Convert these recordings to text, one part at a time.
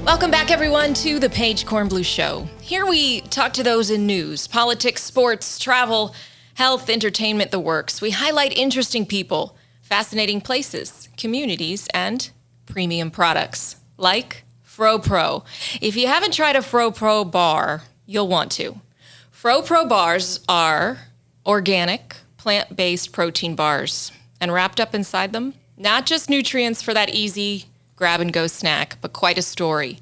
Welcome back, everyone, to the Paige Kornblue Show. Here we talk to those in news, politics, sports, travel, health, entertainment, the works. We highlight interesting people, fascinating places, communities, and premium products like FroPro. If you haven't tried a FroPro bar, you'll want to. FroPro bars are organic, plant-based protein bars, and wrapped up inside them, not just nutrients for that easy grab-and-go snack, but quite a story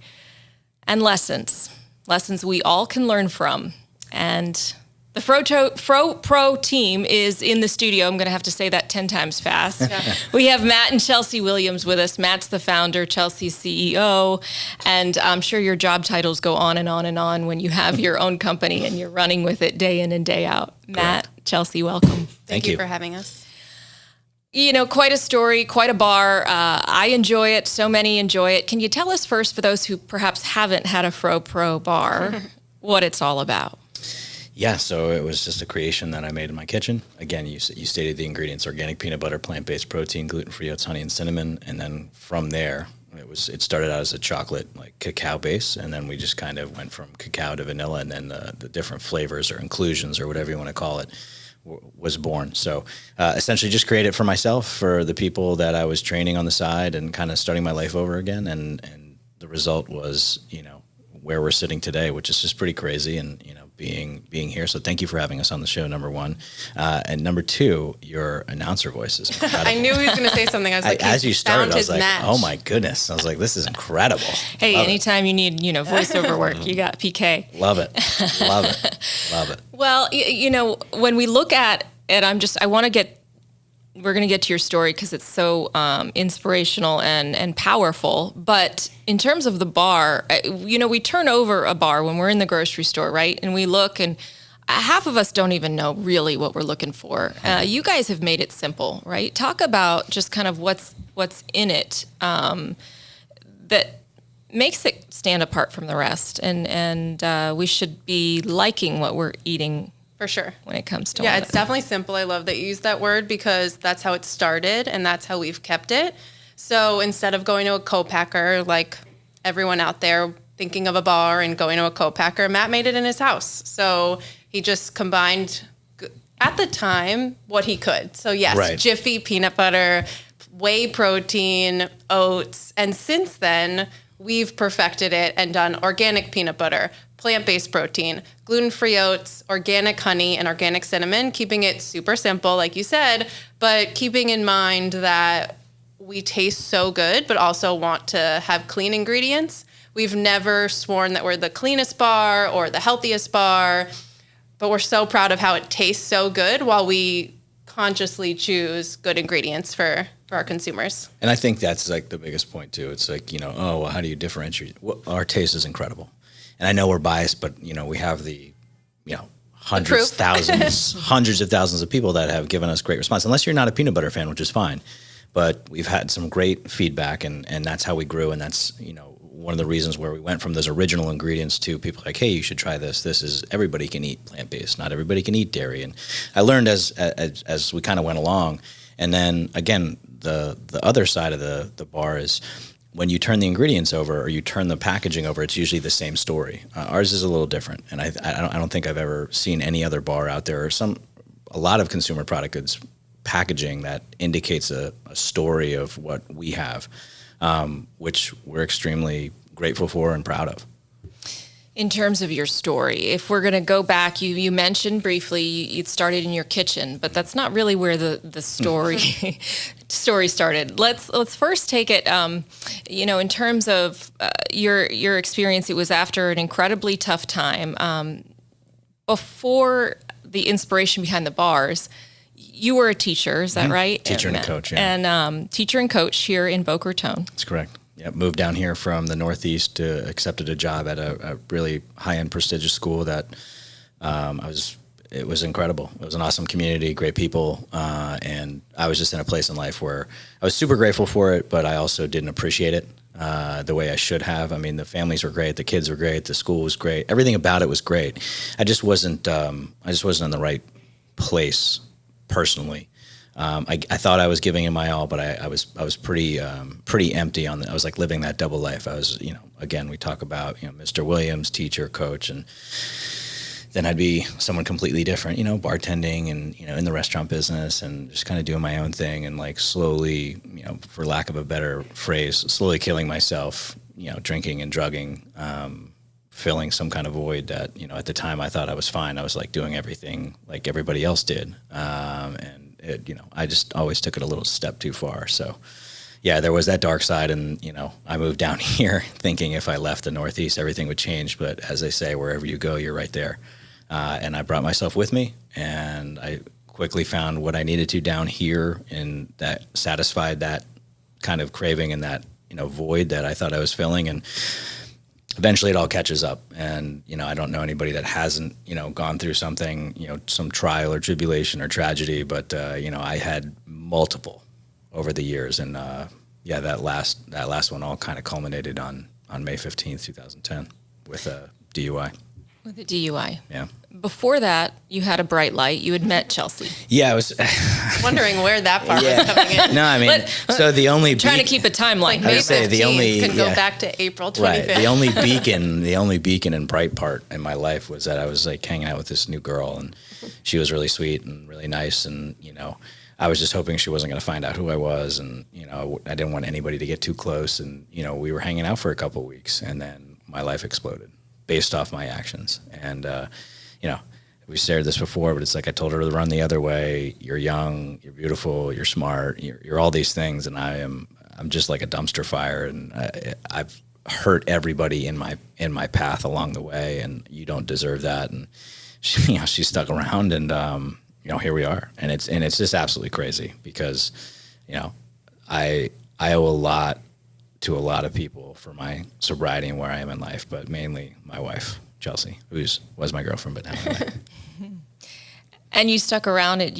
and lessons we all can learn from. And the FroPro team is in the studio. I'm going to have to say that 10 times fast. Yeah. We have Matt and Chelsea Williams with us. Matt's the founder, Chelsea's CEO, and I'm sure your job titles go on and on and on when you have your own company and you're running with it day in and day out. Correct. Matt, Chelsea, welcome. Thank you for having us. You know, quite a story, quite a bar. I enjoy it. So many enjoy it. Can you tell us first, for those who perhaps haven't had a FroPro bar, what it's all about? Yeah, so it was just a creation that I made in my kitchen. Again, you stated the ingredients: organic peanut butter, plant-based protein, gluten-free oats, honey, and cinnamon. And then from there, it started out as a chocolate, like cacao base, and then we just kind of went from cacao to vanilla, and then the different flavors or inclusions or whatever you want to call it was born. So essentially just created it for myself, for the people that I was training on the side, and kind of starting my life over again. And the result was, where we're sitting today, which is just pretty crazy, and, being here. So thank you for having us on the show, number one. And number two, your announcer voice is incredible. I knew he was going to say something. I was like, as you started, I was like, match. Oh my goodness. I was like, this is incredible. Hey, anytime you need, voiceover work, you got PK. Love it. Love it. Love it. Well, when we look at it, we're going to get to your story because it's so inspirational and powerful. But in terms of the bar, we turn over a bar when we're in the grocery store, right? And we look, and half of us don't even know really what we're looking for. You guys have made it simple, right? Talk about just kind of what's in it that makes it stand apart from the rest. And we should be liking what we're eating. For sure. When it comes to it's definitely simple. I love that you use that word because that's how it started and that's how we've kept it. So instead of going to a co-packer like everyone out there thinking of a bar and going to a co-packer, Matt made it in his house. So he just combined, at the time, what he could. So yes, right. Jiffy peanut butter, whey protein, oats. And since then, we've perfected it and done organic peanut butter, plant-based protein, gluten-free oats, organic honey, and organic cinnamon, keeping it super simple, like you said, but keeping in mind that we taste so good, but also want to have clean ingredients. We've never sworn that we're the cleanest bar or the healthiest bar, but we're so proud of how it tastes so good while we consciously choose good ingredients for our consumers. And I think that's like the biggest point too. It's like, how do you differentiate? Well, our taste is incredible. And I know we're biased, but we have the, hundreds of thousands of people that have given us great response. Unless you're not a peanut butter fan, which is fine. But we've had some great feedback, and that's how we grew. And that's, one of the reasons where we went from those original ingredients to people like, hey, you should try this. This is, everybody can eat plant-based. Not everybody can eat dairy. And I learned as we kind of went along. And then again, the other side of the bar is, when you turn the ingredients over or you turn the packaging over, it's usually the same story. Ours is a little different, and I don't think I've ever seen any other bar out there, or a lot of consumer product goods packaging that indicates a story of what we have, which we're extremely grateful for and proud of. In terms of your story, if we're going to go back, you mentioned briefly you started in your kitchen, but that's not really where the story started. Let's first take it, in terms of your experience. It was after an incredibly tough time. Before the inspiration behind the bars, you were a teacher, is that right? Teacher and coach, yeah. And teacher and coach here in Boca Raton. That's correct. Yeah, moved down here from the Northeast, accepted a job at a really high-end prestigious school that it was incredible. It was an awesome community, great people, and I was just in a place in life where I was super grateful for it, but I also didn't appreciate it the way I should have. I mean, the families were great, the kids were great, the school was great, everything about it was great. I just wasn't in the right place personally. I thought I was giving it my all, but I was pretty empty I was like living that double life. I was, again, we talk about, Mr. Williams, teacher, coach, and then I'd be someone completely different, bartending and, in the restaurant business and just kind of doing my own thing and like slowly, for lack of a better phrase, slowly killing myself, drinking and drugging, filling some kind of void that, at the time I thought I was fine. I was like doing everything like everybody else did. And it, I just always took it a little step too far. So yeah, there was that dark side, and I moved down here thinking if I left the Northeast, everything would change. But as they say, wherever you go, you're right there. And I brought myself with me, and I quickly found what I needed to down here, and that satisfied that kind of craving and that void that I thought I was filling. And eventually, it all catches up. And I don't know anybody that hasn't gone through something, some trial or tribulation or tragedy, but I had multiple over the years, and that last one all kind of culminated on May 15th, 2010, with a DUI. With a DUI. Yeah. Before that, you had a bright light. You had met Chelsea. Yeah, I was wondering where that part was coming in. No, I mean, so the only trying to keep a timeline. Like May 15th could go yeah. back to April 25th. Right. The only beacon and bright part in my life was that I was like hanging out with this new girl, and she was really sweet and really nice, and I was just hoping she wasn't going to find out who I was, and I didn't want anybody to get too close, and we were hanging out for a couple of weeks, and then my life exploded based off my actions. And we shared this before, but it's like I told her to run the other way. You're young, you're beautiful, you're smart, you're all these things, and I'm just like a dumpster fire, and I've hurt everybody in my path along the way, and you don't deserve that. And she stuck around, and here we are, and it's just absolutely crazy because I owe a lot to a lot of people for my sobriety and where I am in life, but mainly my wife, Chelsea, who was my girlfriend, but now my wife. And you stuck around. Did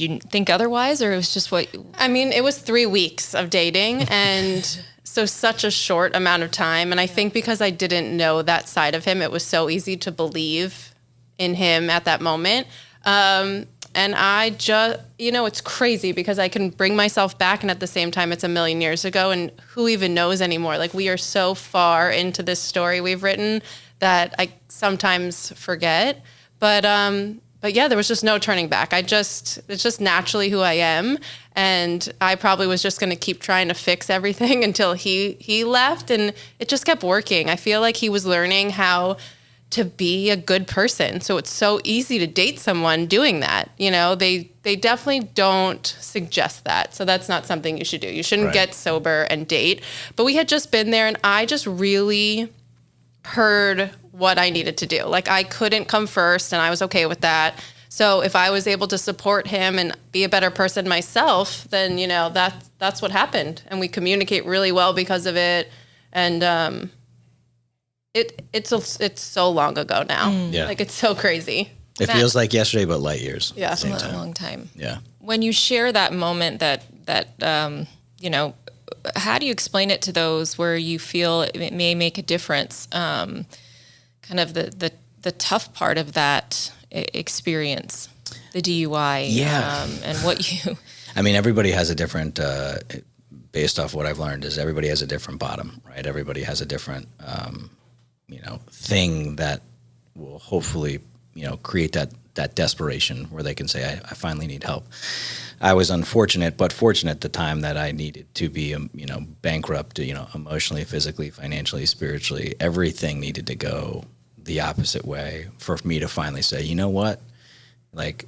you think otherwise, or it was just what? I mean, it was 3 weeks of dating, and so such a short amount of time. And I think because I didn't know that side of him, it was so easy to believe in him at that moment. And I just, it's crazy because I can bring myself back, and at the same time, it's a million years ago, and who even knows anymore? Like, we are so far into this story we've written that I sometimes forget. But yeah, there was just no turning back. It's just naturally who I am, and I probably was just going to keep trying to fix everything until he left, and it just kept working. I feel like he was learning how to be a good person. So it's so easy to date someone doing that. They definitely don't suggest that. So that's not something you should do. You shouldn't get sober and date. But we had just been there, and I just really heard what I needed to do. Like, I couldn't come first, and I was okay with that. So if I was able to support him and be a better person myself, then, that's what happened. And we communicate really well because of it. And, it's so long ago now. Yeah. Like, it's so crazy. It feels like yesterday, but light years. Yeah. It's a long time. Yeah. When you share that moment that how do you explain it to those where you feel it may make a difference? Kind of the tough part of that experience, the DUI. Yeah. And what you... I mean, everybody has a different, based off what I've learned, is everybody has a different bottom, right? Everybody has a different, thing that will hopefully, create that desperation where they can say, I finally need help. I was unfortunate, but fortunate at the time that I needed to be, bankrupt, emotionally, physically, financially, spiritually. Everything needed to go the opposite way for me to finally say, you know what? Like,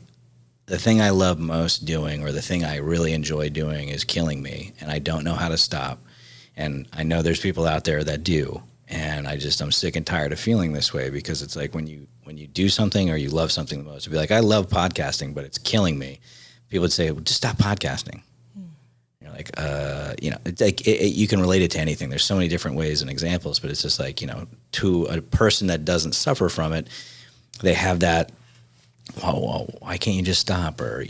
the thing I love most doing, or the thing I really enjoy doing, is killing me, and I don't know how to stop. And I know there's people out there that do. And I'm sick and tired of feeling this way, because it's like when you do something or you love something the most, it'd be like, I love podcasting, but it's killing me. People would say, well, just stop podcasting. You're like, it's like you can relate it to anything. There's so many different ways and examples, but it's just like, to a person that doesn't suffer from it, they have that, well, why can't you just stop? Or,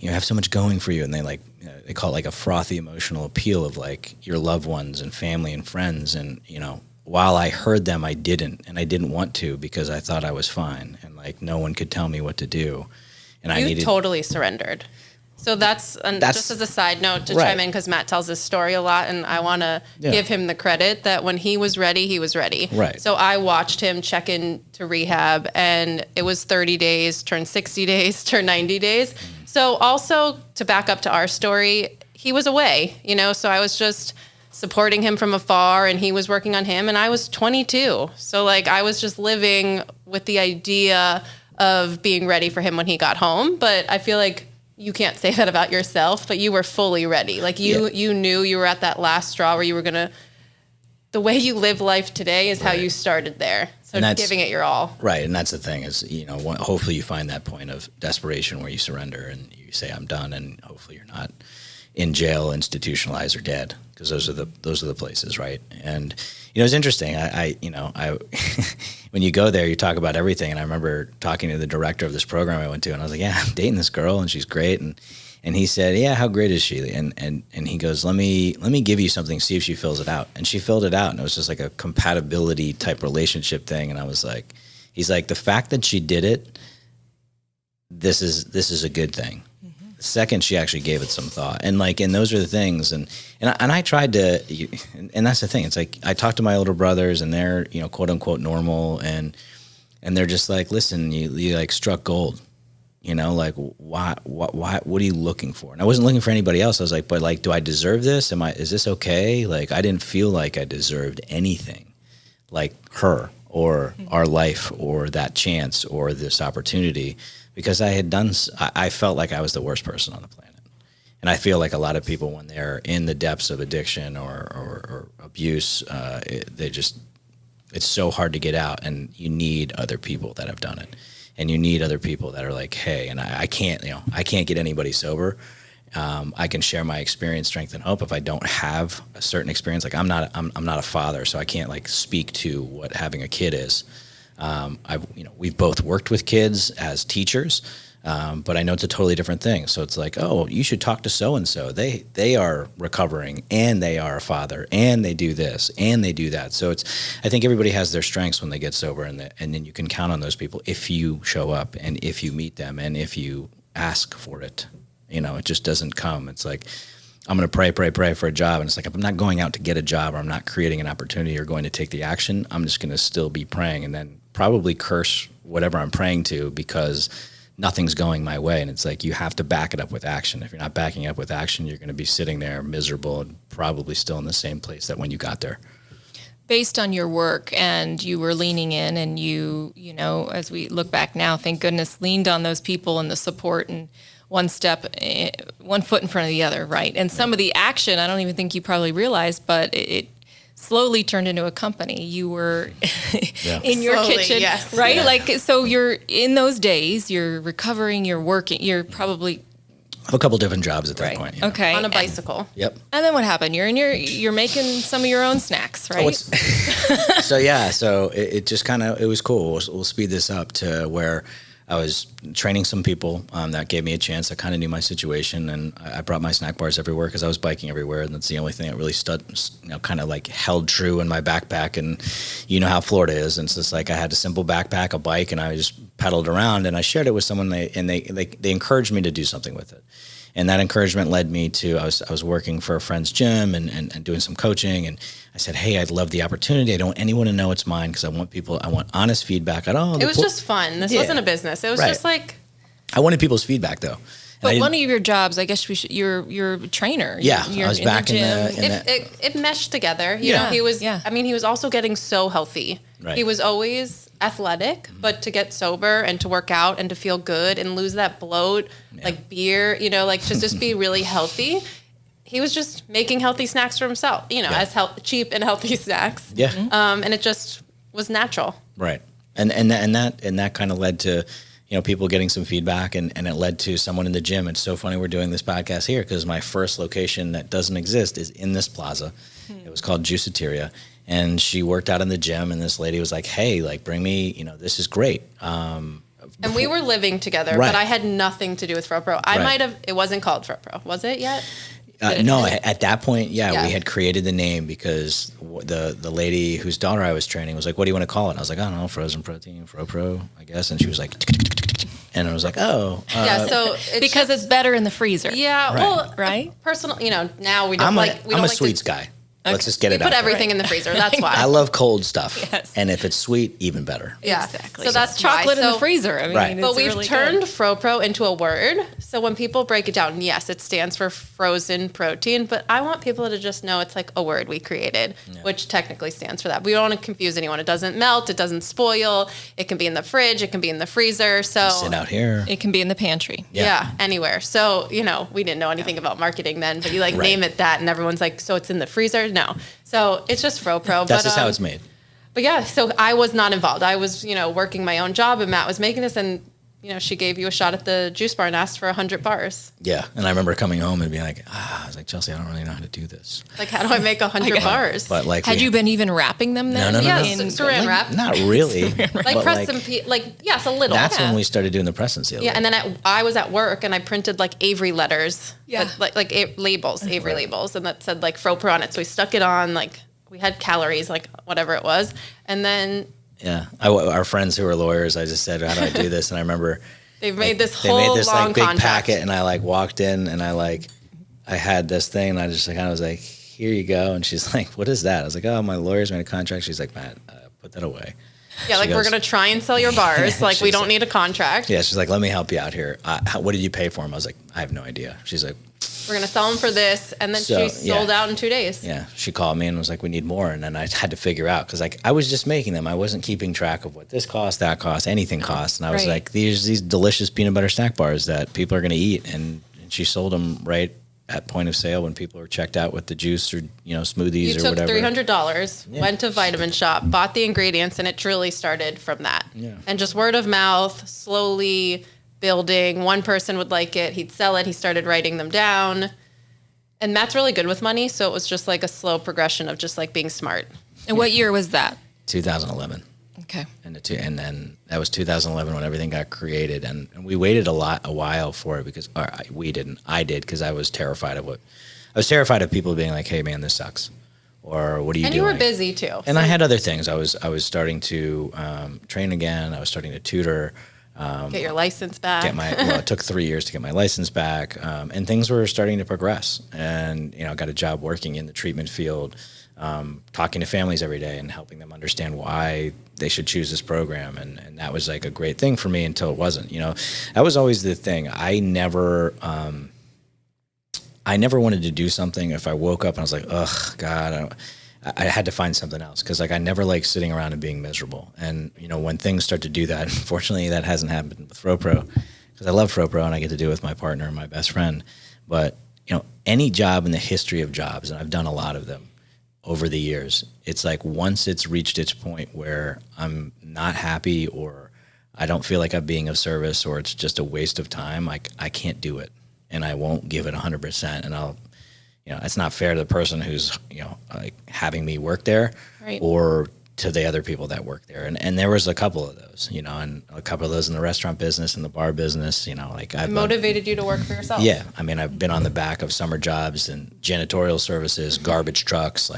have so much going for you. And they they call it like a frothy emotional appeal of like your loved ones and family and friends. And, while I heard them, I didn't want to, because I thought I was fine. And like, no one could tell me what to do. And I needed totally surrendered. So that's just as a side note to chime in, because Matt tells this story a lot, and I want to give him the credit that when he was ready, he was ready. Right. So I watched him check into rehab, and it was 30 days, turned 60 days, turned 90 days. So also to back up to our story, he was away, so I was just supporting him from afar, and he was working on him, and I was 22. So like I was just living with the idea of being ready for him when he got home. But I feel like you can't say that about yourself, but you were fully ready. Like you knew you were at that last straw where you were the way you live life today is how you started there. So giving it your all. Right. And that's the thing is, hopefully you find that point of desperation where you surrender and you say, I'm done. And hopefully you're not in jail, institutionalized, or dead, because those are the places. Right. And, it's interesting. I when you go there, you talk about everything. And I remember talking to the director of this program I went to, and I was like, yeah, I'm dating this girl and she's great. And he said, yeah, how great is she? And he goes, let me give you something, see if she fills it out. And she filled it out, and it was just like a compatibility type relationship thing. And I was like, he's like, the fact that she did it, this is a good thing. Second, she actually gave it some thought, and those are the things, and I tried to, and that's the thing. It's like I talked to my older brothers, and they're quote unquote normal, and they're just like, listen, you like struck gold, like why, what are you looking for? And I wasn't looking for anybody else. I was like, but like, do I deserve this? Is this okay? Like I didn't feel like I deserved anything, like her or our life or that chance or this opportunity. Because I felt like I was the worst person on the planet. And I feel like a lot of people, when they're in the depths of addiction or abuse, it's so hard to get out, and you need other people that have done it. And you need other people that are like, hey, and I can't get anybody sober. I can share my experience, strength, and hope if I don't have a certain experience. Like I'm not a father, so I can't like speak to what having a kid is. We've both worked with kids as teachers, but I know it's a totally different thing. So it's like, oh, you should talk to so-and-so. They are recovering, and they are a father, and they do this, and they do that. So I think everybody has their strengths when they get sober, and then you can count on those people if you show up, and if you meet them, and if you ask for it. It just doesn't come. It's like, I'm going to pray for a job. And it's like, if I'm not going out to get a job, or I'm not creating an opportunity or going to take the action, I'm just going to still be praying, and then probably curse whatever I'm praying to because nothing's going my way. And it's like, you have to back it up with action. If you're not backing it up with action, you're going to be sitting there miserable and probably still in the same place that when you got there. Based on your work, and you were leaning in, and you as we look back now, thank goodness, leaned on those people and the support, and one foot in front of the other, right? And some of the action, I don't even think you probably realized, but it slowly turned into a company. You were in your kitchen, yes. right? Yeah. Like, so you're in those days, you're recovering, you're working, you're probably a couple different jobs at that point. Okay. On a bicycle. Yep. And then what happened? You're making some of your own snacks, right? So it just kind of, it was cool. We'll speed this up to where I was training some people that gave me a chance. I kind of knew my situation, and I brought my snack bars everywhere because I was biking everywhere, and that's the only thing that really kind of like held true in my backpack. And you know how Florida is, and it's just like I had a simple backpack, a bike, and I just pedaled around, and I shared it with someone, and they encouraged me to do something with it. And that encouragement led me to, I was working for a friend's gym and doing some coaching. And I said, hey, I'd love the opportunity. I don't want anyone to know it's mine, because I want honest feedback. It was just fun. This wasn't a business. It was just like. I wanted people's feedback, though. But one of your jobs, I guess you're a trainer. Yeah, I was back in the It meshed together. You know, he was, he was also getting so healthy. Right. He was always athletic, but to get sober and to work out and to feel good and lose that bloat, like beer, like just be really healthy. He was just making healthy snacks for himself, as cheap and healthy snacks. Yeah. And it just was natural. Right. And that kind of led to, people getting some feedback, and it led to someone in the gym. It's so funny we're doing this podcast here, because my first location that doesn't exist is in this plaza. It was called Juiceteria. And she worked out in the gym, and this lady was like, hey, like, bring me, this is great. And we were living together, but I had nothing to do with FroPro. It wasn't called FroPro. Was it yet? No, at that point, we had created the name because the lady whose daughter I was training was like, what do you want to call it? And I was like, I don't know, frozen protein, FroPro, I guess. And she was like, And I was like, oh. So because it's better in the freezer. Yeah. Right. Well, Right? Personal, now we don't I'm like, we I'm don't a like sweets to, guy. Let's just get we it put out. everything in the freezer. That's why. I love cold stuff. Yes. And if it's sweet, even better. Yeah. Exactly. So that's chocolate why. in the freezer. I mean, Right. it's But we've really turned good. FroPro into a word. So when people break it down, yes, it stands for frozen protein, but I want people to just know it's like a word we created, which technically stands for that. We don't want to confuse anyone. It doesn't melt. It doesn't spoil. It can be in the fridge. It can be in the freezer. So Sit out here. It can be in the pantry. yeah, anywhere. So, we didn't know anything about marketing then, but you name it that and everyone's like, so it's in the freezer? No. So it's just FroPro. That's just how it's made. But yeah, so I was not involved. I was, working my own job and Matt was making this and, she gave you a shot at the juice bar and asked for 100 bars. Yeah. And I remember coming home and being like, I was like, Chelsea, I don't really know how to do this. Like, how do I make 100 bars? But like, Had you been even wrapping them then? No. Yeah, In- saran wrap. Not really. Like but press some, yes, a little. That's when we started doing the press and seal. Yeah, and then I was at work and I printed Avery letters. Yeah. Labels, Avery labels, and that said FroPro on it. So we stuck it on, we had calories, whatever it was. And then Yeah. Our friends who are lawyers, I just said, how do I do this? And I remember they made this they whole made this long big contract. packet, and I walked in and I had this thing, and I just kind of was like, here you go. And she's like, what is that? I was like, oh, my lawyer's made a contract. She's like, Matt, put that away. Yeah, She we're goes- going to try and sell your bars. We She's don't like- need a contract. Yeah, she's like, let me help you out here. What did you pay for them? I was like, I have no idea. She's like, We're going to sell them for this. And then So, she sold out in 2 days. yeah. She called me and was like, we need more. And then I had to figure out, because I was just making them. I wasn't keeping track of what this cost, that cost, anything cost. And I was Right. like, these delicious peanut butter snack bars that people are going to eat. And she sold them right at point of sale when people were checked out with the juice or smoothies You or took whatever. $300, went to Vitamin Shop, bought the ingredients, and it truly started from that. Yeah. And just word of mouth, slowly building. One person would like it, he'd sell it, he started writing them down. And Matt's really good with money, so it was just a slow progression of just being smart. And what year was that? 2011. Okay. And then that was 2011 when everything got created, and we waited a while for it because I did because I was terrified of people being like, hey man, this sucks, or what are you And doing? you were busy too. And I had other things. I was starting to train again. I was starting to tutor. Get your license back. It took 3 years to get my license back, and things were starting to progress. And I got a job working in the treatment field, talking to families every day and helping them understand why they should choose this program. And that was a great thing for me until it wasn't. That was always the thing. I never wanted to do something if I woke up and I was like, ugh, God, I had to find something else because I never like sitting around and being miserable. And when things start to do that, unfortunately, that hasn't happened with FroPro because I love FroPro and I get to do it with my partner and my best friend. But any job in the history of jobs, and I've done a lot of them over the years, it's once it's reached its point where I'm not happy or I don't feel like I'm being of service or it's just a waste of time, I can't do it and I won't give it 100%. And I'll. It's not fair to the person who's, having me work there Right. or to the other people that work there. And there was a couple of those, and a couple of those in the restaurant business and the bar business, I've Motivated you to work for yourself. Yeah. I mean, I've been on the back of summer jobs and janitorial services, garbage trucks,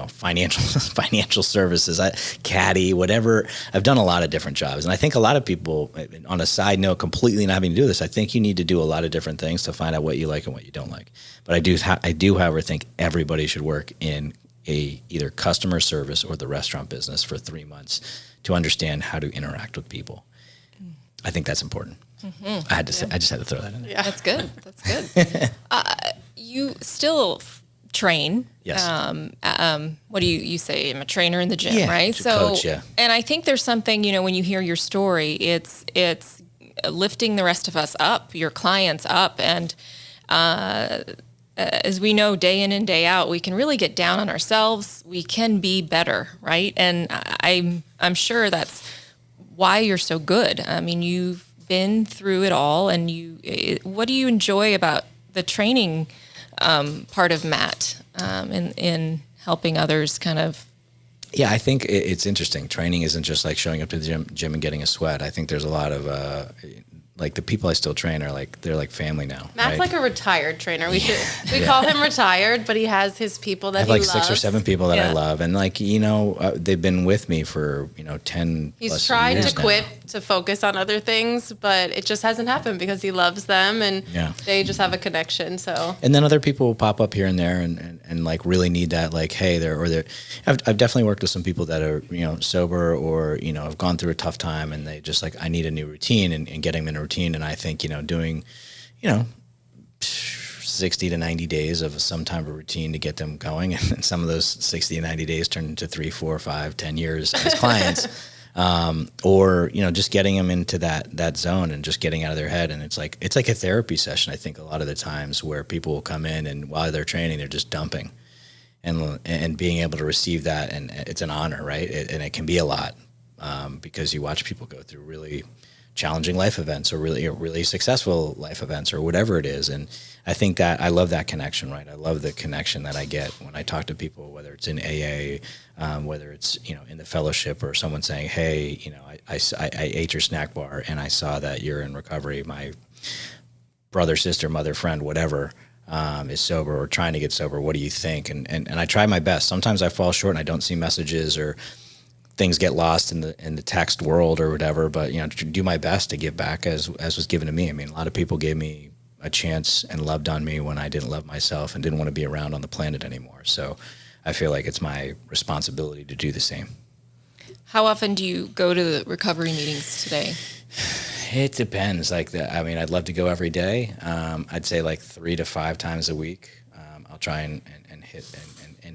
financial services, caddy, whatever. I've done a lot of different jobs. And I think a lot of people, on a side note, completely not having to do this, I think you need to do a lot of different things to find out what you like and what you don't like. But I do, however, think everybody should work in either customer service or the restaurant business for 3 months to understand how to interact with people. I think that's important. Mm-hmm. I just had to throw that in there. Yeah. That's good. That's good. You still train. Yes. What do you say? I'm a trainer in the gym, Yeah, right? to coach, yeah. And I think there's something, when you hear your story, it's lifting the rest of us up, your clients up, and as we know, day in and day out, we can really get down on ourselves. We can be better, right? And I'm sure that's why you're so good. I mean, you've been through it all, and what do you enjoy about the training part of Matt in helping others kind of? Yeah, I think it's interesting. Training isn't just like showing up to the gym and getting a sweat. I think there's a lot of like the people I still train are like, they're like family now. Matt's right? like a retired trainer. We call him retired, but he has his people that I have he like loves. 6 or 7 people that I love. And like, they've been with me for, 10 He's plus tried years to quit to focus on other things, but it just hasn't happened because he loves them and they just have a connection. So, and then other people will pop up here and there and like really need that, like, hey, I've definitely worked with some people that are, sober or, have gone through a tough time and they just like, I need a new routine and getting them in a routine. And I think, doing, 60 to 90 days of some type of routine to get them going. And some of those 60 to 90 days turn into 3, 4, 5, 10 years as clients. Or, just getting them into that zone and just getting out of their head. And it's like a therapy session. I think a lot of the times where people will come in and while they're training, they're just dumping and being able to receive that. And it's an honor, right? And it can be a lot, because you watch people go through really challenging life events or really successful life events or whatever it is. And I think that I love that connection, right? I love the connection that I get when I talk to people, whether it's in AA, whether it's, in the fellowship or someone saying, hey, I ate your snack bar and I saw that you're in recovery. My brother, sister, mother, friend, whatever, is sober or trying to get sober. What do you think? And I try my best. Sometimes I fall short and I don't see messages or things get lost in the text world or whatever, but to do my best to give back as was given to me. I mean, a lot of people gave me a chance and loved on me when I didn't love myself and didn't want to be around on the planet anymore. So I feel like it's my responsibility to do the same. How often do you go to the recovery meetings today? It depends. I'd love to go every day. I'd say like 3 to 5 times a week. I'll try and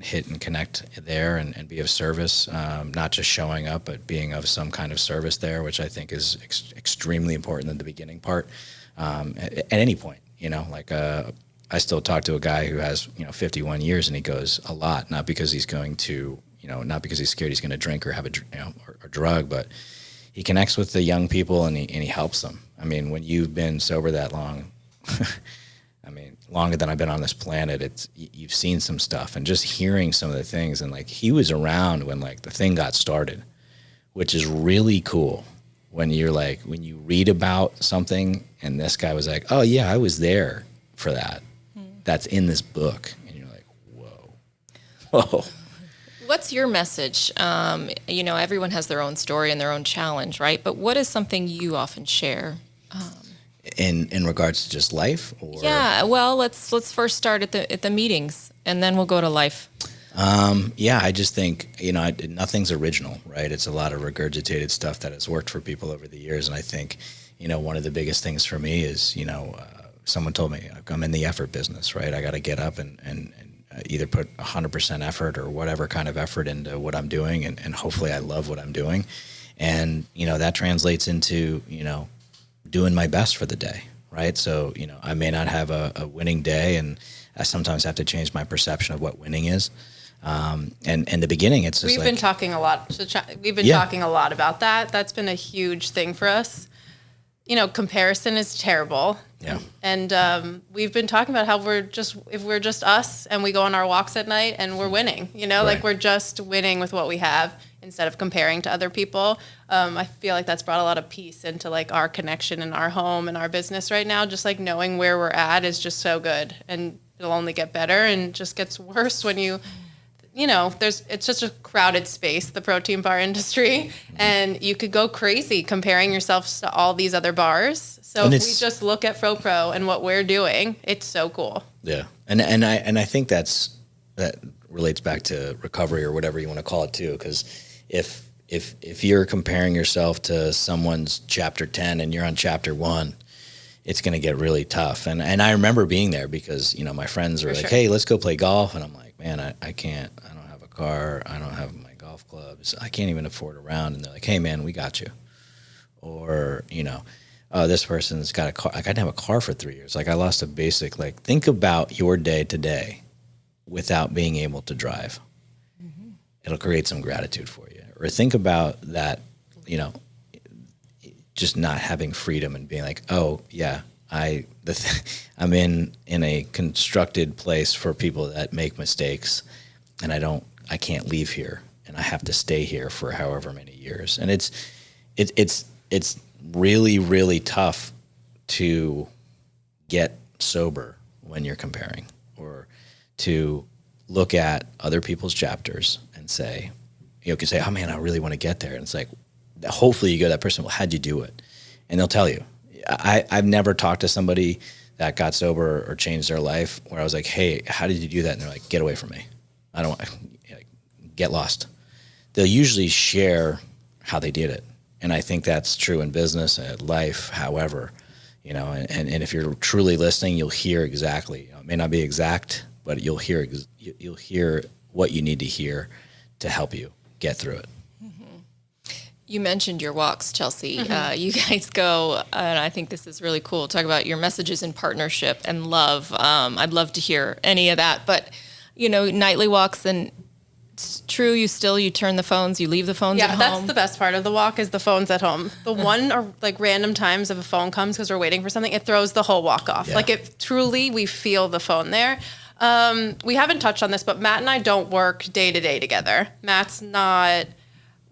hit and connect there and be of service, not just showing up, but being of some kind of service there, which I think is extremely important in the beginning part. At any point, I still talk to a guy who has, 51 years and he goes a lot, not because he's going to, not because he's scared he's going to drink or have or drug, but he connects with the young people and he helps them. I mean, when you've been sober that long, longer than I've been on this planet, you've seen some stuff and just hearing some of the things. And like, he was around when like the thing got started, which is really cool when when you read about something and this guy was like, oh yeah, I was there for that. That's in this book. And you're like, whoa. What's your message? Everyone has their own story and their own challenge, right? But what is something you often share? In regards to just life, or well, let's first start at the meetings, and then we'll go to life. I just think nothing's original, right? It's a lot of regurgitated stuff that has worked for people over the years, and I think one of the biggest things for me is someone told me I'm in the effort business, right? I got to get up and either put 100% effort or whatever kind of effort into what I'm doing, and hopefully I love what I'm doing, and that translates into doing my best for the day, right? So, I may not have a winning day, and I sometimes have to change my perception of what winning is. And in the beginning, it's just We've been talking a lot. We've been talking a lot about that. That's been a huge thing for us. Comparison is terrible. Yeah. And we've been talking about how if we're just us and we go on our walks at night and we're winning, Right. like we're just winning with what we have instead of comparing to other people. I feel like that's brought a lot of peace into like our connection in our home and our business right now. Just like knowing where we're at is just so good, and it'll only get better and just gets worse when it's such a crowded space, the protein bar industry, and you could go crazy comparing yourself to all these other bars. So if we just look at FroPro and what we're doing, it's so cool. Yeah. And I think that relates back to recovery or whatever you want to call it too, because if you're comparing yourself to someone's chapter 10 and you're on chapter 1, it's going to get really tough. And I remember being there because, my friends were hey, let's go play golf. And I'm like, man, I can't, I don't have a car. I don't have my golf clubs. I can't even afford a round. And they're like, hey man, we got you. Or, this person's got a car. Like, I didn't have a car for 3 years. Like, I lost a basic, think about your day today without being able to drive. Mm-hmm. It'll create some gratitude for you. Or think about that, just not having freedom and being like, oh yeah, I'm in a constructed place for people that make mistakes, and I can't leave here, and I have to stay here for however many years. And it's really, really tough to get sober when you're comparing, or to look at other people's chapters and say, you can say, oh man, I really want to get there. And it's like, hopefully you go to that person, well, how'd you do it? And they'll tell you. I've never talked to somebody that got sober or changed their life where I was like, hey, how did you do that? And they're like, get away from me. I don't want, get lost. They'll usually share how they did it. And I think that's true in business and life, however, and if you're truly listening, you'll hear exactly, it may not be exact, but you'll hear what you need to hear to help you get through it. You mentioned your walks, Chelsea. You guys go, and I think this is really cool. Talk about your messages in partnership and love. I'd love to hear any of that. But, nightly walks, and it's true, you turn the phones, you leave the phones at home. Yeah, that's the best part of the walk is the phones at home. The one or like random times if a phone comes because we're waiting for something, it throws the whole walk off. Yeah. We feel the phone there. We haven't touched on this, but Matt and I don't work day to day together. Matt's not...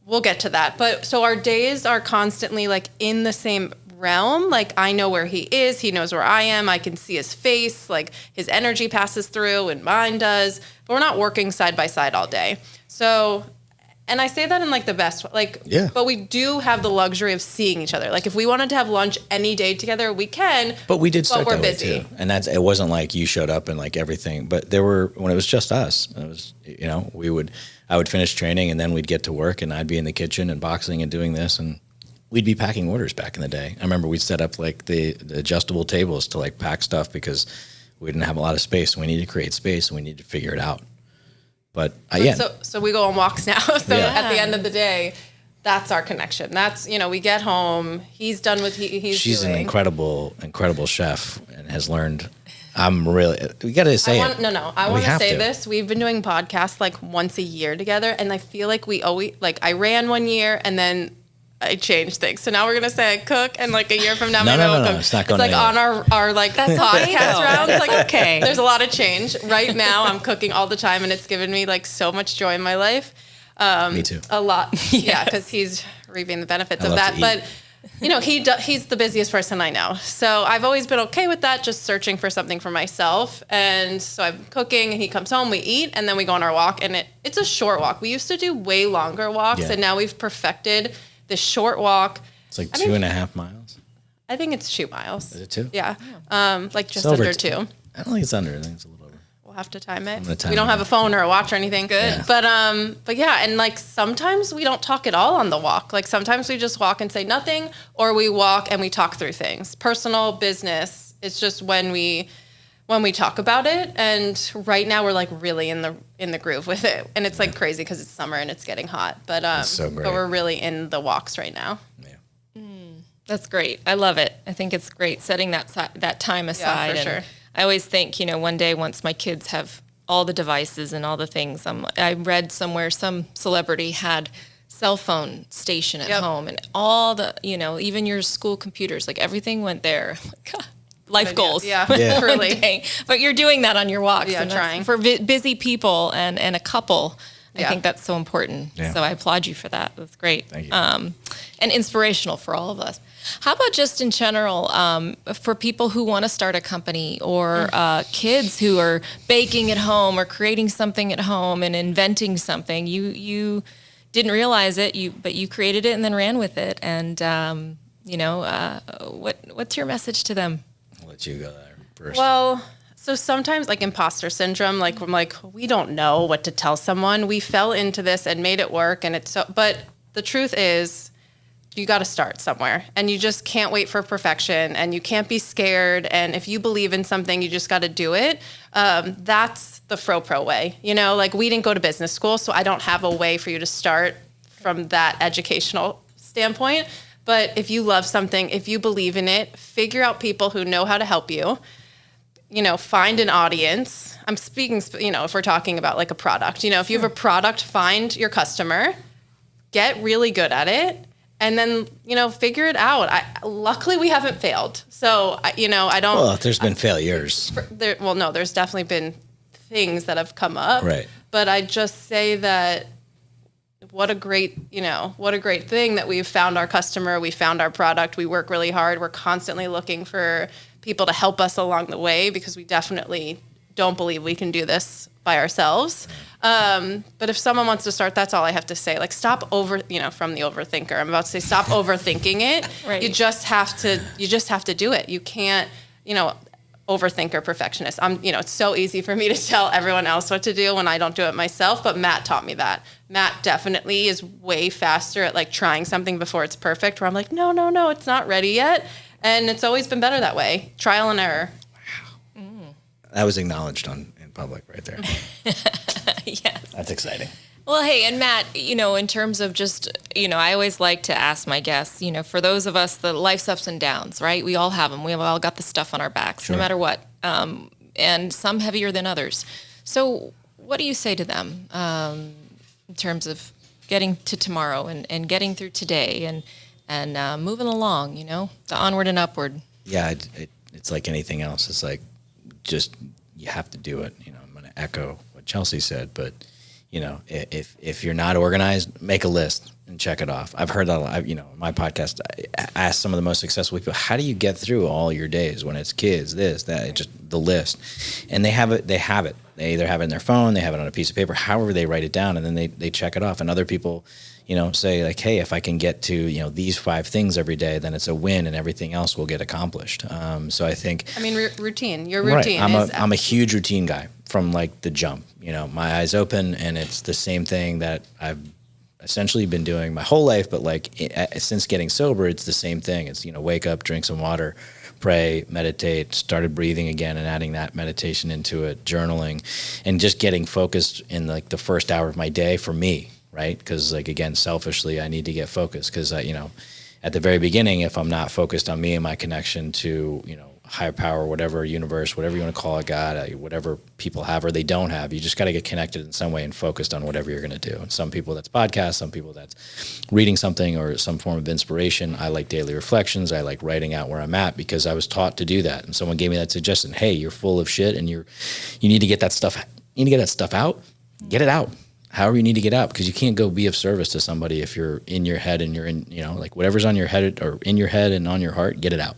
We'll get to that. But so our days are constantly like in the same realm. Like I know where he is. He knows where I am. I can see his face. Like his energy passes through and mine does. But we're not working side by side all day. So, and I say that in like the best, but we do have the luxury of seeing each other. Like if we wanted to have lunch any day together, we can. But we did start but we're that busy. way too. And it wasn't like you showed up and like everything, but when it was just us, it was, I would finish training and then we'd get to work and I'd be in the kitchen and boxing and doing this, and we'd be packing orders back in the day. I remember we'd set up like the adjustable tables to like pack stuff because we didn't have a lot of space. We needed to create space and we needed to figure it out. But So we go on walks now. So at the end of the day, that's our connection. That's, we get home, he's done with She's an incredible chef and has learned. We got to say it. I want to say this. We've been doing podcasts like once a year together, and I feel like we always, like I ran one year and then I changed things. So now we're going to say I cook, and like a year from now, maybe I'll cook. It's not going like anywhere. on our like podcast rounds. Like, okay, there's a lot of change. Right now I'm cooking all the time, and it's given me like so much joy in my life. Me too. A lot. Yeah, because he's reaping the benefits of that. But he's the busiest person I know. So I've always been okay with that, just searching for something for myself. And so I'm cooking and he comes home, we eat, and then we go on our walk. And it's a short walk. We used to do way longer walks, and now we've perfected this short walk. It's like 2.5 miles. I think it's 2 miles. Is it 2? Yeah. Like just under 2. I don't think it's under. I think it's a little over. We'll have to time it. We don't have a phone or a watch or anything. Good. Yeah. But yeah, and like sometimes we don't talk at all on the walk. Like sometimes we just walk and say nothing, or we walk and we talk through things. Personal, business. It's just when we talk about it. And right now we're like really in the groove with it. And it's like crazy because it's summer and it's getting hot. But that's so great. But we're really in the walks right now. Yeah. That's great. I love it. I think it's great setting that time aside. Yeah, for sure. I always think, one day once my kids have all the devices and all the things, I read somewhere some celebrity had cell phone station at home, and all the, even your school computers, like everything went there. God, life goals. Yeah, really. But you're doing that on your walks. Yeah, and trying. For busy people and a couple, I think that's so important. Yeah. So I applaud you for that. That's great. Thank you. And inspirational for all of us. How about just in general, for people who want to start a company, or kids who are baking at home or creating something at home and inventing something? You didn't realize it, but you created it and then ran with it. And what's your message to them? I'll let you go there first. Well, so sometimes like imposter syndrome, like I'm like, we don't know what to tell someone. We fell into this and made it work, but the truth is, you got to start somewhere, and you just can't wait for perfection, and you can't be scared. And if you believe in something, you just got to do it. That's the FroPro way. Like we didn't go to business school, so I don't have a way for you to start from that educational standpoint. But if you love something, if you believe in it, figure out people who know how to help you. Find an audience. I'm speaking, if we're talking about like a product, if you have a product, find your customer, get really good at it. And then, figure it out. Luckily, we haven't failed. So, I don't... Well, there's been failures. There's definitely been things that have come up. Right. But I just say that what a great thing that we've found our customer, we found our product, we work really hard. We're constantly looking for people to help us along the way because we definitely don't believe we can do this by ourselves. But if someone wants to start, that's all I have to say. Like, stop from the overthinker. I'm about to say, stop overthinking it. Right. You just have to do it. You can't, overthinker, perfectionist. It's so easy for me to tell everyone else what to do when I don't do it myself, but Matt taught me that. Matt definitely is way faster at like trying something before it's perfect, where I'm like, no, it's not ready yet. And it's always been better that way. Trial and error. Wow. That was acknowledged in public right there. Yes. That's exciting. Well, hey, and Matt, in terms of just, I always like to ask my guests, for those of us, the life's ups and downs, right? We all have them. We have all got the stuff on our backs, Sure. no matter what, and some heavier than others. So what do you say to them in terms of getting to tomorrow and getting through today and moving along, the onward and upward? Yeah, it's like anything else. It's like, just, you have to do it. I'm going to echo what Chelsea said, but if you're not organized, make a list and check it off. I've heard that a lot. In my podcast, I ask some of the most successful people, how do you get through all your days when it's kids, this, that, just the list? And they have it. They either have it in their phone, they have it on a piece of paper, however they write it down, and then they check it off. And other people, say like, hey, if I can get to, these 5 things every day, then it's a win and everything else will get accomplished. So I think, routine, your routine. Right. I'm a huge routine guy from like the jump. My eyes open, and it's the same thing that I've essentially been doing my whole life, but like since getting sober, it's the same thing. It's, wake up, drink some water, pray, meditate, started breathing again and adding that meditation into it, journaling, and just getting focused in like the first hour of my day for me, right? Because like, again, selfishly, I need to get focused because, at the very beginning, if I'm not focused on me and my connection to, higher power, whatever, universe, whatever you want to call it, God, whatever people have or they don't have, you just got to get connected in some way and focused on whatever you're going to do. And some people that's podcasts, some people that's reading something or some form of inspiration. I like daily reflections. I like writing out where I'm at because I was taught to do that. And someone gave me that suggestion. Hey, you're full of shit and you need to get that stuff. You need to get that stuff out. Get it out. However you need to get out, because you can't go be of service to somebody if you're in your head and you're in, like whatever's on your head or in your head and on your heart, get it out.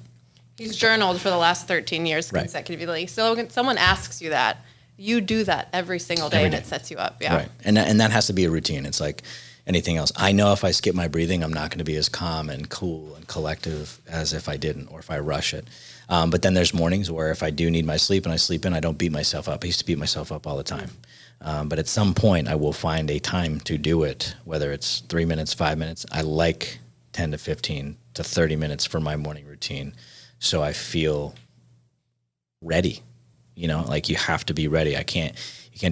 He's journaled for the last 13 years Right. consecutively. So when someone asks you that, you do that every single day, and it sets you up. Yeah. Right. And that has to be a routine. It's like anything else. I know if I skip my breathing, I'm not going to be as calm and cool and collective as if I didn't or if I rush it. But then there's mornings where if I do need my sleep and I sleep in, I don't beat myself up. I used to beat myself up all the time. But at some point, I will find a time to do it, whether it's 3 minutes, 5 minutes. I like 10 to 15 to 30 minutes for my morning routine. So I feel ready, like you have to be ready. You can't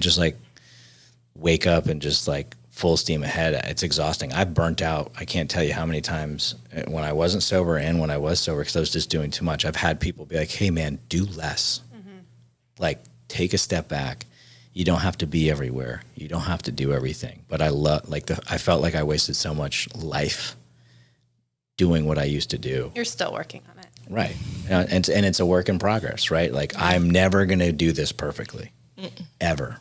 just like wake up and just like full steam ahead. It's exhausting. I've burnt out. I can't tell you how many times when I wasn't sober and when I was sober, because I was just doing too much. I've had people be like, hey man, do less. Mm-hmm. Like take a step back. You don't have to be everywhere. You don't have to do everything. But I felt like I wasted so much life doing what I used to do. You're still working on it. Right. And it's a work in progress, right? Like I'm never going to do this perfectly, ever.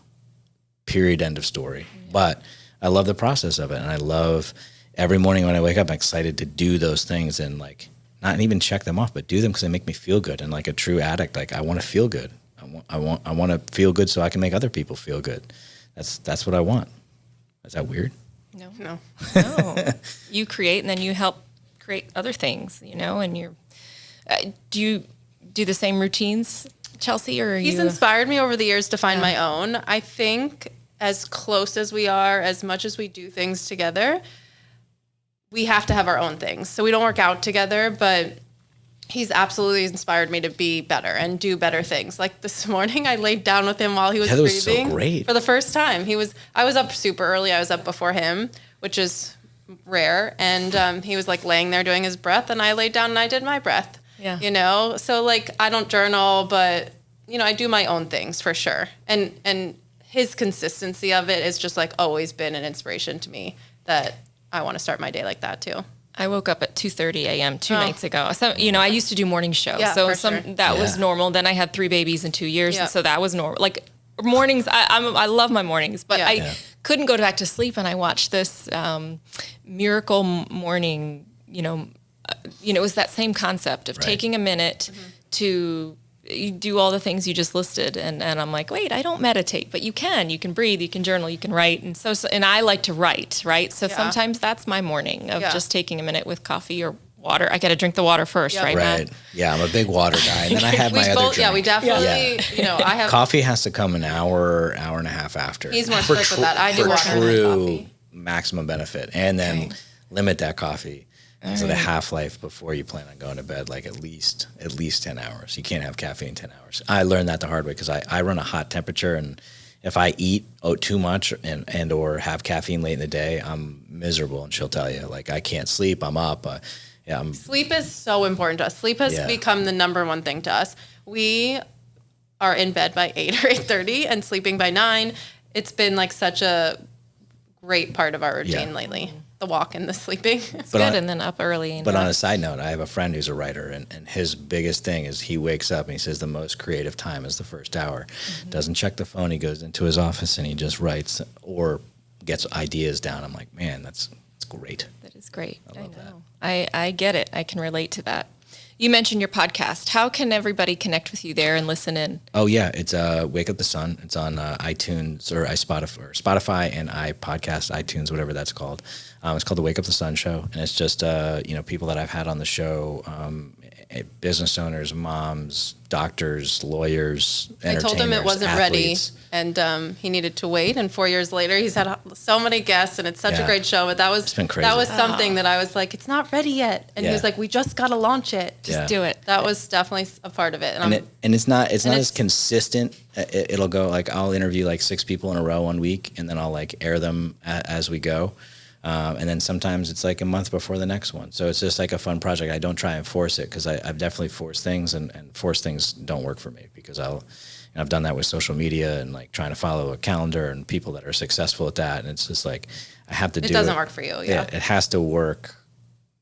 Period. End of story. But I love the process of it. And I love every morning when I wake up, I'm excited to do those things and like not even check them off, but do them because they make me feel good. And like a true addict, like I want to feel good. I want to feel good so I can make other people feel good. That's what I want. Is that weird? No. You create and then you help create other things, and you're, do you do the same routines, Chelsea, or are He's you? inspired me over the years to find my own. I think as close as we are, as much as we do things together, we have to have our own things. So we don't work out together, but he's absolutely inspired me to be better and do better things. Like this morning, I laid down with him while he was breathing. So great. For the first time. I was up super early. I was up before him, which is rare. And he was like laying there doing his breath, and I laid down and I did my breath. Yeah. So like I don't journal, but I do my own things for sure. And his consistency of it has just like always been an inspiration to me that I want to start my day like that too. I woke up at 2:30 a.m. two nights ago. So, I used to do morning show. Yeah, so for sure. that was normal. Then I had 3 babies in 2 years. Yeah. And so that was normal. Like mornings, I love my mornings, but I couldn't go back to sleep, and I watched this Miracle Morning. It was that same concept of taking a minute to do all the things you just listed, and I'm like, wait, I don't meditate, but you can breathe, you can journal, you can write, and I like to write, right? So sometimes that's my morning of just taking a minute with coffee or water. I got to drink the water first, right, Matt? Yeah, I'm a big water guy, and then I have my other drink. Yeah, we definitely. I have coffee has to come an hour and a half after. He's more strict with that. I do water and coffee. Maximum benefit, and then limit that coffee. So the half-life before you plan on going to bed, like at least 10 hours. You can't have caffeine 10 hours. I learned that the hard way because I run a hot temperature, and if I eat too much and or have caffeine late in the day, I'm miserable. And she'll tell you, like, I can't sleep. I'm up. Sleep is so important to us. Sleep has become the number one thing to us. We are in bed by 8 or 8:30 and sleeping by 9. It's been like such a great part of our routine lately. The walk and the sleeping. It's good, and then up early. But on a side note, I have a friend who's a writer, and his biggest thing is he wakes up and he says the most creative time is the first hour. Doesn't check the phone. He goes into his office and he just writes or gets ideas down. I'm like, man, that's great. That is great. I love that. I get it. I can relate to that. You mentioned your podcast. How can everybody connect with you there and listen in? Oh, yeah. It's Wake Up the Sun. It's on iTunes or Spotify and iPodcast, iTunes, whatever that's called. It's called the Wake Up the Sun Show. And it's just, people that I've had on the show, business owners, moms, doctors, lawyers, entertainers, I told him it wasn't athletes. ready, and he needed to wait. And 4 years later, he's had so many guests, and it's such a great show. But it's been crazy. That was something that I was like, it's not ready yet. And he was like, we just got to launch it. Just do it. That was definitely a part of it. And it's not as consistent. It'll go like I'll interview like 6 people in a row one week, and then I'll like air them as we go. And then sometimes it's like a month before the next one. So it's just like a fun project. I don't try and force it because I've definitely forced things, and forced things don't work for me because I've done that with social media and like trying to follow a calendar and people that are successful at that. And it's just like, I have to do it. It doesn't work for you. Yeah. It has to work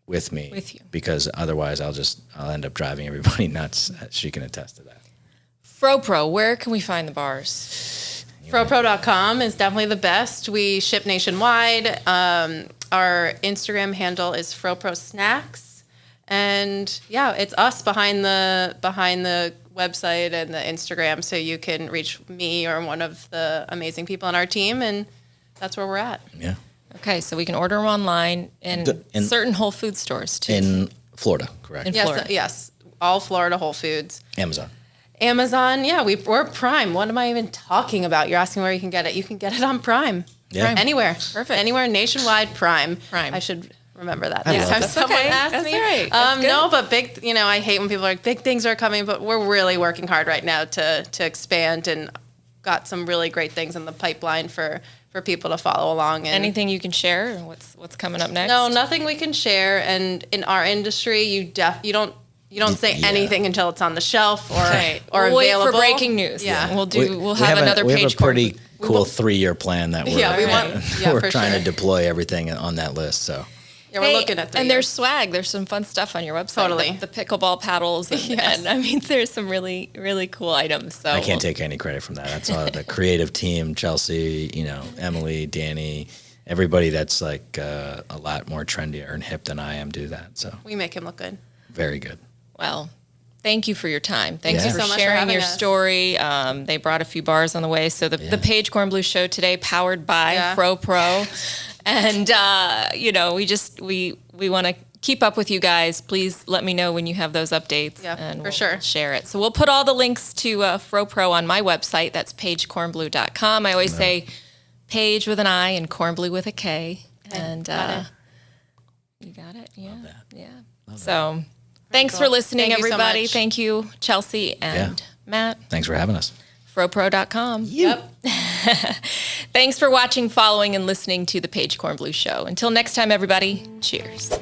with me. With you. Because otherwise I'll end up driving everybody nuts. She can attest to that. FroPro, where can we find the bars? FroPro.com is definitely the best. We ship nationwide. Our Instagram handle is FroPro Snacks, and it's us behind the website and the Instagram, so you can reach me or one of the amazing people on our team, and that's where we're at. Yeah. Okay, so we can order them online in certain Whole Food stores too. In Florida, correct? Yes, all Florida Whole Foods. Amazon, yeah, we're Prime. What am I even talking about? You're asking where you can get it. You can get it on Prime. Yeah. Prime. Anywhere. Perfect. Anywhere nationwide, Prime. I should remember that next time That's someone okay. asks That's me. all right. That's good. No, but big, I hate when people are like, big things are coming, but we're really working hard right now to expand, and got some really great things in the pipeline for people to follow along. And anything you can share? What's coming up next? No, nothing we can share. And in our industry, you don't say anything until it's on the shelf or we'll available. Wait for breaking news. Yeah, we'll have another Paige. We have a pretty cool 3-year plan that we're trying to deploy everything on that list. So we're looking at 3 and years. there's swag. There's some fun stuff on your website. Totally, the pickleball paddles, and I mean, there's some really really cool items. So I can't take any credit from that. That's all the creative team, Chelsea, Emily, Danny. Everybody that's like a lot more trendy and hip than I am do that. So we make him look good. Very good. Well, thank you for your time. Thanks for for so much sharing for your us. story. They brought a few bars on the way. So the Paige Kornblue Show today, powered by FroPro. And, we want to keep up with you guys. Please let me know when you have those updates. Yeah, and for we'll sure. Share it. So we'll put all the links to FroPro on my website. That's paigekornblue.com. I always say Paige with an I and Kornblue with a K. And you got it? Yeah. Love that. Yeah. Love So... Thanks for listening, Thank you so everybody. much. Thank you, Chelsea and Matt. Thanks for having us. FroPro.com. Yep. Thanks for watching, following, and listening to The Paige Kornblue Show. Until next time, everybody, cheers.